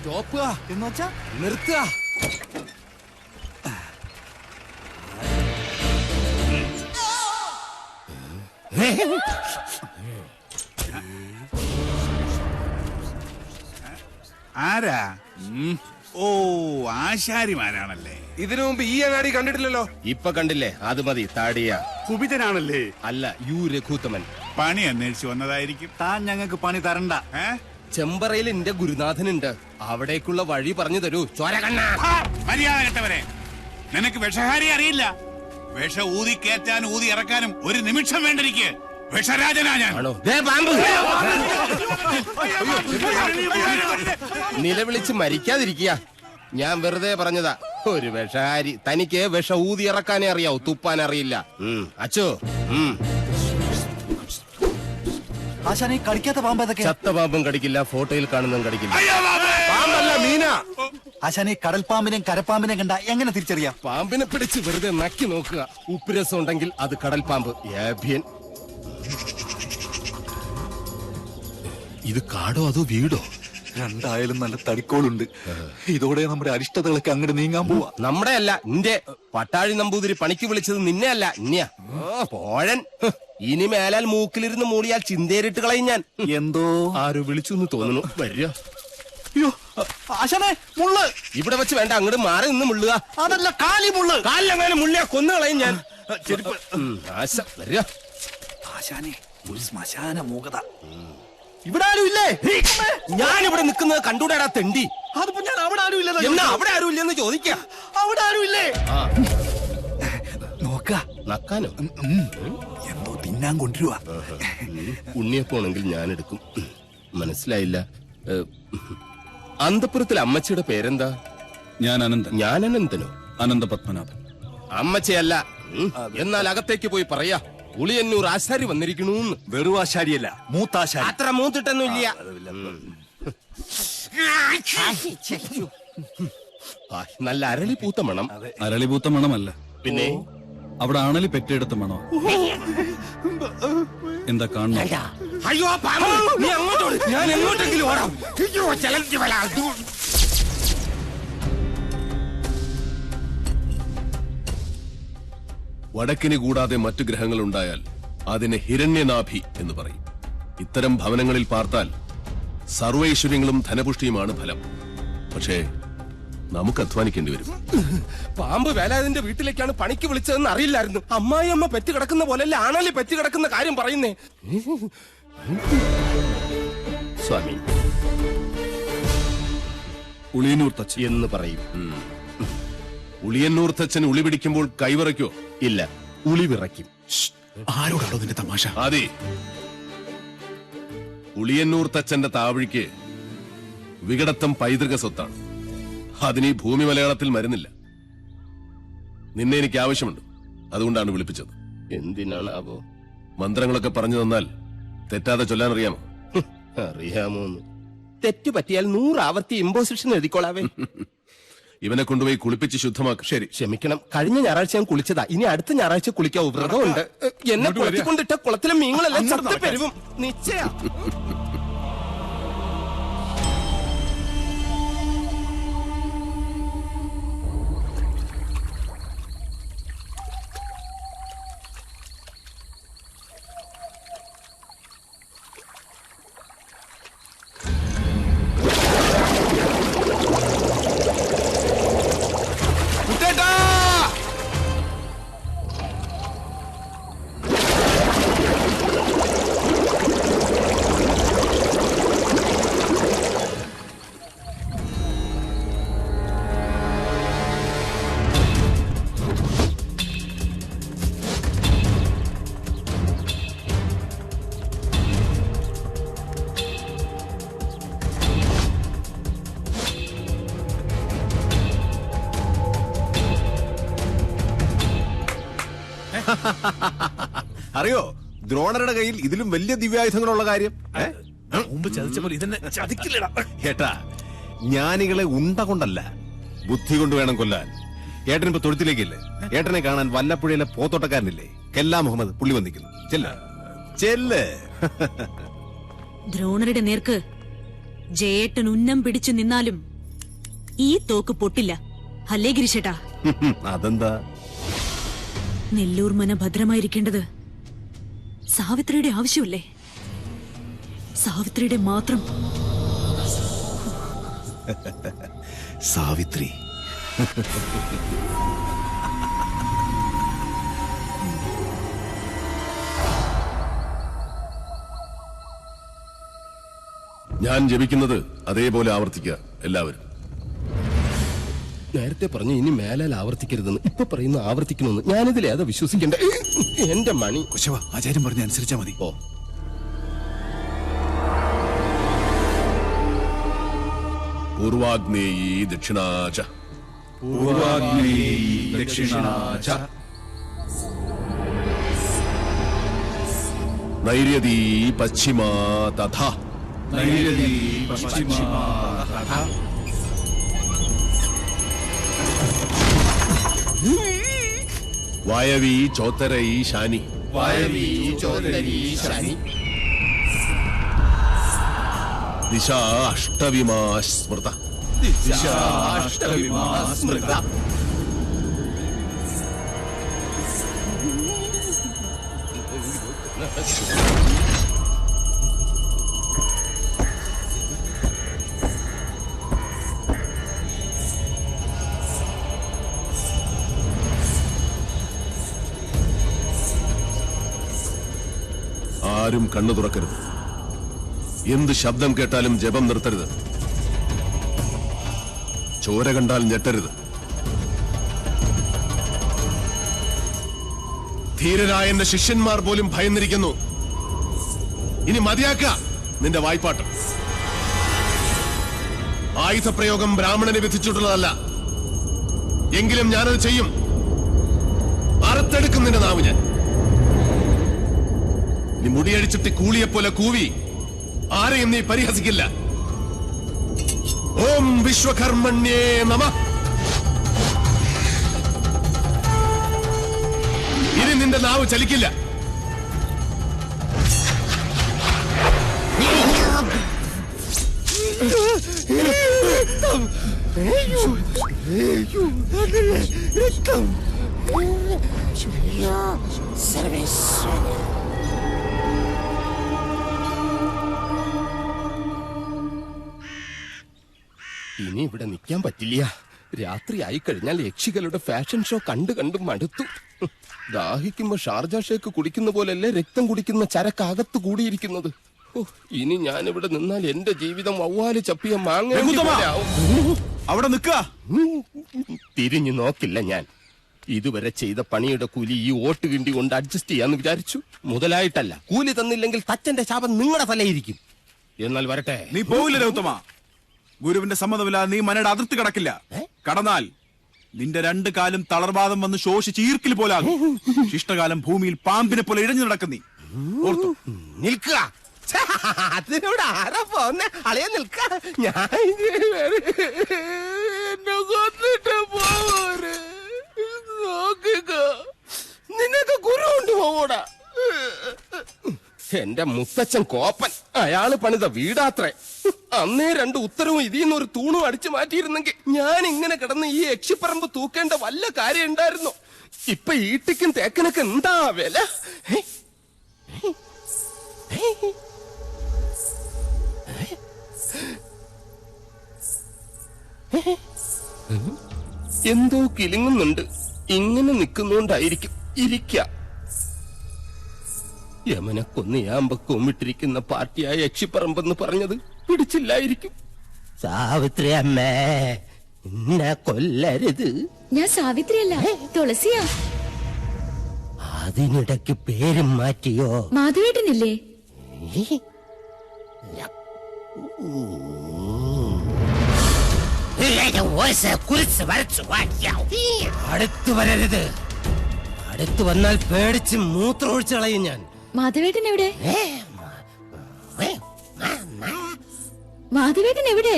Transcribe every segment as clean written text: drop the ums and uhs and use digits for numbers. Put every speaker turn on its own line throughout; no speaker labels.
Stop
എന്ന് വെച്ചാ
നിർത്തുക.
ആരാ? ഓ, ആശാരിമാരാണല്ലേ.
ഇതിനു മുമ്പ് ഈ അങ്ങാടി കണ്ടിട്ടില്ലല്ലോ.
ഇപ്പൊ കണ്ടില്ലേ? അത് മതി. താടിയ
കുപിതനാണല്ലേ?
അല്ല, യു രഘുത്തമൻ.
പണി അന്വേഷിച്ചു വന്നതായിരിക്കും.
താൻ ഞങ്ങൾക്ക് പണി തരണ്ട.
ചെമ്പറയിൽ എന്റെ ഗുരുനാഥനുണ്ട്. അവിടേക്കുള്ള വഴി പറഞ്ഞു തരൂ. ചോരകണ്ണ
മര്യാദ കെട്ടവരെ, നിനക്ക് വിഷഹാരി അറിയില്ല. വിഷ ഊതി കയറ്റാനും ഊതി ഇറക്കാനും ഒരു നിമിഷം വേണ്ടിരിക്കെ. വിഷരാജനാ ഞാൻ.
നിലവിളിച്ച് മരിക്കാതിരിക്കുക. ഞാൻ വെറുതെ പറഞ്ഞതാ. ഒരു വിഷഹാരി. തനിക്ക് വിഷ ഊതി ഇറക്കാനേ അറിയാവൂ, തുപ്പാൻ അറിയില്ല. അച്ചോ,
ആശാനെ കടിക്കാത്ത പാമ്പ് ഏതൊക്കെ?
ചത്ത പാമ്പും കടിക്കില്ല, ഫോട്ടോയിൽ കാണുന്നതും കടിക്കില്ല.
പാമ്പല്ല, മീന.
ആശാനെ കടൽപ്പാമ്പിനെയും കരപ്പാമ്പിനെയും കണ്ട എങ്ങനെ തിരിച്ചറിയാം?
പാമ്പിനെ പിടിച്ച് വെറുതെ നക്കി നോക്കുക. ഉപ്പുരസം ഉണ്ടെങ്കിൽ അത് കടൽ പാമ്പ്. ഏഭ്യൻ.
ഇത് കാടോ അതോ വീടോ?
രണ്ടായാലും നല്ല തടിക്കോളുണ്ട്. ഇതോടെ നമ്മുടെ അരിഷ്ടതകളൊക്കെ അങ്ങോട്ട് നീങ്ങാൻ പോവാ.
നമ്മുടെ അല്ല, നിന്റെ. പട്ടാഴി നമ്പൂതിരി പണിക്ക് വിളിച്ചത് നിന്നെ അല്ല, ഇന്നെയാ. പോഴൻ. ഇനി മേലാൽ മൂക്കിലിരുന്ന് മൂളിയാൽ ചിന്തേരിട്ട് കളയും ഞാൻ.
എന്തോ
ആരോ വിളിച്ചു എന്ന് തോന്നുന്നു. വരിക.
അയ്യോ ആശാനെ, മുള്ള്
ഇവിടെ വെച്ച് വേണ്ട, അങ്ങോട്ട് മാറി നിന്ന് മുള്ളുക.
അതല്ല, കാലി മുള്ള്.
കാലിലെങ്ങനെ മുള്ളിയാ കൊന്നു കളയും ഞാൻ. ആശ വരിക.
ആശാനെ, ഒരു ശ്മശാന മൂകത. ഇവിടെ ആരും ഇല്ലേ?
ഞാനിവിടെ നിൽക്കുന്നത് കണ്ടൂടാ തെണ്ടി.
അതിപ്പോ ഞാൻ അവിടെ ആരും ഇല്ല.
എന്നാ അവിടെ ആരും ഇല്ലെന്ന് ചോദിക്കാം.
അവിടെ ആരും ഇല്ലേ? നോക്ക
നക്കാനോ?
എന്തോ തിന്നാൻ കൊണ്ടുവരുവാ.
ഉണ്ണിയപ്പോണെങ്കിൽ ഞാൻ എടുക്കും. മനസ്സിലായില്ല. അന്തപുരത്തിലെ അമ്മച്ചിയുടെ പേരെന്താ?
ഞാൻ അനന്തൻ.
ഞാൻ അനന്തനോ?
അനന്ത പത്മനാഭൻ.
അമ്മച്ചയല്ല. എന്നാൽ അകത്തേക്ക് പോയി പറയാ, ഉളിയന്നൂർ ആശാരി വന്നിരിക്കണു.
വെറും ആശാരിയല്ല, മൂത്താശാരി.
അത്ര മൂത്തിട്ടൊന്നും ഇല്ല. നല്ല അരളി പൂത്ത മണം.
അരളിപൂത്ത മണമല്ല,
പിന്നെ
അവിടെ ആണലി പെറ്റെടുത്ത മണോ. എന്താ കാണുന്നു?
അയ്യോ പാമ്പ്, നീ അങ്ങോട്ടോട്, ഞാൻ എങ്ങോട്ടെങ്കിലും ഓടാം. അയ്യോ ചലഞ്ച് വല.
വടക്കിന് കൂടാതെ മറ്റു ഗ്രഹങ്ങൾ ഉണ്ടായാൽ അതിനെ ഹിരണ്യനാഭി എന്ന് പറയും. ഇത്തരം ഭവനങ്ങളിൽ പാർത്താൽ സർവൈശ്വര്യങ്ങളും ധനപുഷ്ടിയുമാണ് ഫലം. പക്ഷേ നമുക്ക് അധ്വാനിക്കേണ്ടി വരും.
പാമ്പ് വേലാതിന്റെ വീട്ടിലേക്കാണ് പണിക്ക് വിളിച്ചതെന്ന് അറിയില്ലായിരുന്നു. അമ്മായി അമ്മ പെറ്റ് കിടക്കുന്ന പോലെയല്ല ആണലി പെറ്റ് കിടക്കുന്ന കാര്യം പറയുന്നേ. സ്വാമി
ഉളിയന്നൂർ തച്ച്
എന്ന് പറയും.
ഉളിയന്നൂർ തച്ചൻ ഉളി പിടിക്കുമ്പോൾ കൈവിറയ്ക്കോ?
ഇല്ല, ഉളി വിറയ്ക്കും.
ആരോടാണോ നിന്റെ തമാശ?
അതെ, ഉളിയന്നൂർ തച്ചന്റെ താവഴിക്ക് വികടത്തം പൈതൃക സ്വത്താണ്. അതിന് ഈ ഭൂമി മലയാളത്തിൽ മരുന്നില്ല. നിന്നെ എനിക്ക് ആവശ്യമുണ്ട്, അതുകൊണ്ടാണ് വിളിപ്പിച്ചത്.
എന്തിനാണാവോ?
മന്ത്രങ്ങളൊക്കെ പറഞ്ഞു തന്നാൽ തെറ്റാതെ ചൊല്ലാൻ അറിയാമോ?
അറിയാമോന്ന്. തെറ്റു പറ്റിയാൽ 100 ആവർത്തി ഇമ്പോസിഷൻ എഴുതിക്കോളാവേ.
ഇവനെ കൊണ്ടുപോയി കുളിപ്പിച്ച് ശുദ്ധമാക്കും.
ശരി, ക്ഷമിക്കണം. കഴിഞ്ഞ ഞായറാഴ്ച ഞാൻ കുളിച്ചതാ. ഇനി അടുത്ത ഞായറാഴ്ച കുളിക്കാവൂ. വ്രതമുണ്ട്. എന്നെ കുളത്തിക്കൊണ്ടിട്ട കുളത്തിലെ മീങ്ങളെല്ലാം ചത്തു പെരുവും. നിശ്ചയ.
അറിയോ ദ്രോണരുടെ കയ്യിൽ ഇതിലും വലിയ ദിവ്യായുധങ്ങളുള്ള കാര്യം?
മുമ്പ് ചതിച്ചപ്പോൾ ഇതെന്നെ ചതിക്കില്ലടാ.
ഏട്ടാ, ജ്ഞാനികളെ ഉണ്ട കൊണ്ടല്ല, ബുദ്ധി കൊണ്ട് വേണം കൊല്ലാൻ. ഏട്ടനിപ്പോ തൊഴുത്തിലേക്കില്ലേ? ഏട്ടനെ കാണാൻ വല്ലപ്പുഴയിലെ പോത്തോട്ടക്കാരനില്ലേ, കെല്ലാ മുഹമ്മദ്, പുള്ളി വന്നിരിക്കുന്നു. ചെല്ല്.
ദ്രോണരുടെ നേർക്ക് ജയേട്ടൻ ഉന്നം പിടിച്ചു നിന്നാലും ഈ തോക്ക് പൊട്ടില്ല. അല്ലേ ഗിരിശേട്ടാ?
അതെന്താ?
നെല്ലൂർ മന ഭദ്രമായിരിക്കേണ്ടത് സാവിത്രിയുടെ ആവശ്യമല്ലേ? സാവിത്രിയുടെ മാത്രം.
സാവിത്രി.
ഞാൻ ജപിക്കുന്നത് അതേപോലെ ആവർത്തിക്കുക എല്ലാവരും.
നേരത്തെ പറഞ്ഞു ഇനി മേലാൽ ആവർത്തിക്കരുതെന്ന്. ഇപ്പൊ പറയുന്ന ആവർത്തിക്കണമെന്ന്. ഞാനിതിൽ ഏതാ വിശ്വസിക്കണ്ടേ? എന്റെ മണി.
കുശവ, ആചാര്യം പറഞ്ഞ അനുസരിച്ചാ മതി.
ഓ,
പൂർവാഗ്നേയീ ദക്ഷിണാച
പൂർവാഗ്നേയീ ദക്ഷിണാച
നൈര്യതീ പശ്ചിമാ തഥാ
നൈര്യതീ പശ്ചിമാ തഥാ
വായവീ ചോത്തരൈ ശാനി
വായവീ
ചോദരീ ശനി.
ദിശാ അഷ്ടവിമാ സ്മൃത
ദിശാഷ്ടവിമാ സ്മൃത
ആരും കണ്ണു തുറക്കരുത്. എന്ത് ശബ്ദം കേട്ടാലും ജപം നിർത്തരുത്. ചോര കണ്ടാൽ ഞെട്ടരുത്. ധീരരായ എന്റെ ശിഷ്യന്മാർ പോലും ഭയന്നിരിക്കുന്നു. ഇനി മതിയാക്ക നിന്റെ വായ്പാട്ടം. ആയുധപ്രയോഗം ബ്രാഹ്മണനെ വിധിച്ചിട്ടുള്ളതല്ല. എങ്കിലും ഞാനത് ചെയ്യും. അറുത്തെടുക്കും നിന്റെ നാവ് ഞാൻ. നീ മുടിയടിച്ചിട്ട് കൂളിയെപ്പോലെ കൂവി ആരെയും നീ പരിഹസിക്കില്ല. ഓം വിശ്വകർമ്മണ്യേ നമഃ. ഇനി നിന്റെ നാവ് ചലിക്കില്ല.
ഇനി ഇവിടെ നിൽക്കാൻ പറ്റില്ല. രാത്രി ആയിക്കഴിഞ്ഞാൽ യക്ഷികളുടെ ഫാഷൻ ഷോ കണ്ടു മടുത്തു. ദാഹിക്കുമ്പോ ഷാർജ ഷേക്ക് കുടിക്കുന്ന പോലല്ലേ രക്തം കുടിക്കുന്ന ചരക്കകത്ത് കൂടിയിരിക്കുന്നത്. ഇനി ഞാനിവിടെ നിന്നാൽ എന്റെ ജീവിതം വവ്വാല് ചപ്പിയ മാങ്ങ.
അവിടെ നിൽക്കുക.
തിരിഞ്ഞു നോക്കില്ല ഞാൻ. ഇതുവരെ ചെയ്ത പണിയുടെ കൂലി ഈ ഓട്ട് കിണ്ടി കൊണ്ട് അഡ്ജസ്റ്റ് ചെയ്യാന്ന് വിചാരിച്ചു. മുതലായിട്ടല്ല. കൂലി തന്നില്ലെങ്കിൽ തച്ചന്റെ ശാപം നിങ്ങളുടെ തലയിരിക്കും. എന്നാൽ വരട്ടെ.
നീ പോവില്ല രൗത്തമ. ഗുരുവിന്റെ സമ്മതമില്ലാതെ നീ മനയുടെ അതിർത്തി കടക്കില്ല. കടന്നാൽ നിന്റെ രണ്ട് കാലും തളർവാദം വന്ന് ശോഷിച്ച് ഈർക്കിൽ പോലാകും. ശിഷ്ടകാലം ഭൂമിയിൽ പാമ്പിനെ പോലെ ഇഴഞ്ഞു നടക്കുന്നീ. ഓർത്തു
നിൽക്കുക. അതിനോട് ആരാ പോന്നെ? അളയാ നിൽക്ക. ഞാൻ എന്നെ കൊന്നിട്ട് പോരെ. നോക്കുക, നിനക്ക് ഗുരു കൊണ്ട് പോകൂടാ. എന്റെ മുത്തച്ഛൻ കോപ്പൻ. അയാള് പണിത വീടാത്രേ. അന്നേ രണ്ട് ഉത്തരവും ഇതിന്ന് ഒരു തൂണും അടിച്ചു മാറ്റിയിരുന്നെങ്കിൽ ഞാൻ ഇങ്ങനെ കിടന്ന് ഈ യക്ഷിപ്പറമ്പ് തൂക്കേണ്ട വല്ല കാര്യം ഉണ്ടായിരുന്നു. ഇപ്പൊ ഈട്ടിക്കും തേക്കനൊക്കെ എന്താ വില? എന്തോ കിലുങ്ങുന്നുണ്ട്. ഇങ്ങനെ നിൽക്കുന്നോണ്ടായിരിക്കും. ഇരിക്ക. യമനെ കൊന്നയാമ്പ കൊമ്മിട്ടിരിക്കുന്ന പാർട്ടിയായ യക്ഷിപ്പറമ്പെന്ന് പറഞ്ഞത് പിടിച്ചില്ലായിരിക്കും. സാവിത്രി അമ്മേ, എന്നെ കൊല്ലരുത്.
ഞാൻ സാവിത്രിയല്ല, തുളസിയാ.
അതിനിടയ്ക്ക് പേരും മാറ്റിയോ?
മാധവേട്ടനില്ലേ?
അടുത്തു വരരുത്. അടുത്തു വന്നാൽ പേടിച്ച് മൂത്രമൊഴിച്ചു കളയും ഞാൻ.
മാധവേട്ടൻ എവിടെ? മാധവേട്ടൻ എവിടെ?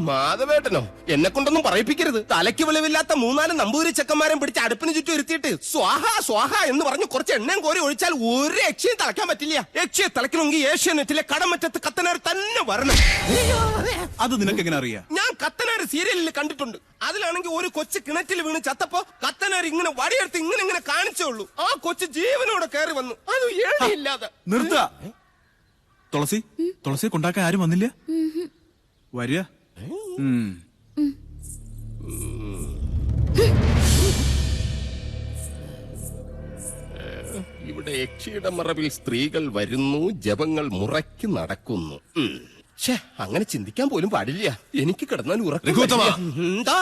മാധവേട്ടനോ? എന്നെ കൊണ്ടൊന്നും പറയിപ്പിക്കരുത്. തലയ്ക്ക് വെളിവില്ലാത്ത 3-4 നമ്പൂരി ചെക്കന്മാരെ പിടിച്ച് അടുപ്പിന് ചുറ്റും ഇരുത്തിയിട്ട് സ്വാഹ സ്വാഹ എന്ന് പറഞ്ഞ് കുറച്ച് എണ്ണയും കോരി ഒഴിച്ചാൽ ഒരു യക്ഷിയെ തളയ്ക്കാൻ പറ്റില്ല. യക്ഷിയെ തളയ്ക്കണമെങ്കിൽ ഏഷ്യാനെറ്റിലെ കടമറ്റത്ത് കത്തനാർ തന്നെ വരണം.
അത് നിനക്ക് എങ്ങനെ അറിയാം?
ഞാൻ ഒരു സീരിയലിൽ കണ്ടിട്ടുണ്ട്. അതിലാണെങ്കിൽ ഒരു കൊച്ചു കിണറ്റിൽ വീണ് ചത്തപ്പോ കത്തനാർ ഇങ്ങനെ വടിയെടുത്ത് ഇങ്ങനെ കാണിച്ചേ ഉള്ളൂ. ആ കൊച്ചു ജീവനോടെ കയറി വന്നു. അത് ഏഴില്ലാതെ.
നിർത്ത. തുളസിയെ കൊണ്ടാക്കാൻ ആരും വന്നില്ല. വരിക.
ഇവിടെ യക്ഷിയുടെ മറവിൽ സ്ത്രീകൾ വരുന്നു, ജപങ്ങൾ മുറയ്ക്ക് നടക്കുന്നു. അങ്ങനെ ചിന്തിക്കാൻ പോലും പാടില്ല. എനിക്ക് കിടന്നാൽ ഉറക്കം.
രഘുത്തമ.
എന്താ?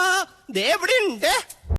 ദേ എവിടെയുണ്ട്?